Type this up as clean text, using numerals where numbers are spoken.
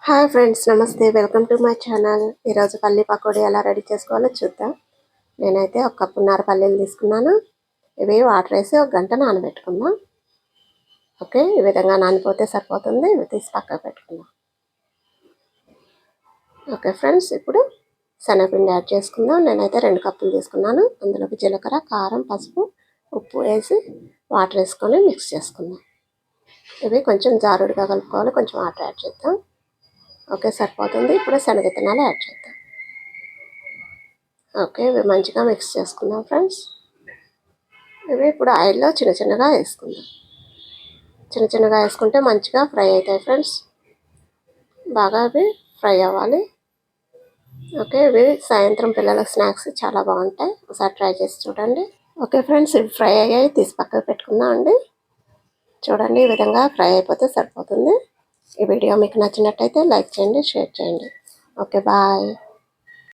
Hi friends, నమస్తే. Welcome to my channel. ఈరోజు పల్లి పకోడీ ఎలా రెడీ చేసుకోవాలో చూద్దాం. నేనైతే ఒక కప్పున్నర పల్లీలు తీసుకున్నాను. ఇవి వాటర్ వేసి ఒక గంట నానబెట్టుకుందాం. ఓకే, ఈ విధంగా నానిపోతే సరిపోతుంది. ఇవి తీసి పక్కకు పెట్టుకుందాం. ఓకే ఫ్రెండ్స్, ఇప్పుడు శనగపిండి యాడ్ చేసుకుందాం. నేనైతే 2 కప్పులు తీసుకున్నాను. అందులోకి జీలకర్ర, కారం, పసుపు, ఉప్పు వేసి వాటర్ వేసుకొని మిక్స్ చేసుకుందాం. ఇవి కొంచెం జారుడుగా కలుపుకోవాలి. కొంచెం వాటర్ యాడ్ చేద్దాం. ఓకే, సరిపోతుంది. ఇప్పుడు శనగిత్తనాలు యాడ్ చేద్దాం. ఓకే, ఇవి మంచిగా మిక్స్ చేసుకుందాం ఫ్రెండ్స్. ఇవి ఇప్పుడు ఆయిల్లో చిన్న చిన్నగా వేసుకుందాం. చిన్న చిన్నగా వేసుకుంటే మంచిగా ఫ్రై అవుతాయి ఫ్రెండ్స్. బాగా ఇవి ఫ్రై అవ్వాలి. ఓకే, ఇవి సాయంత్రం పిల్లలకు స్నాక్స్ చాలా బాగుంటాయి. ఒకసారి ట్రై చేసి చూడండి. ఓకే ఫ్రెండ్స్, ఇవి ఫ్రై అయ్యాయి. తీసి పక్కకు పెట్టుకుందాం అండి. చూడండి, ఈ విధంగా ఫ్రై అయిపోతే సరిపోతుంది. ఈ వీడియో మీకు నచ్చినట్టయితే లైక్ చేయండి, షేర్ చేయండి. Okay, bye.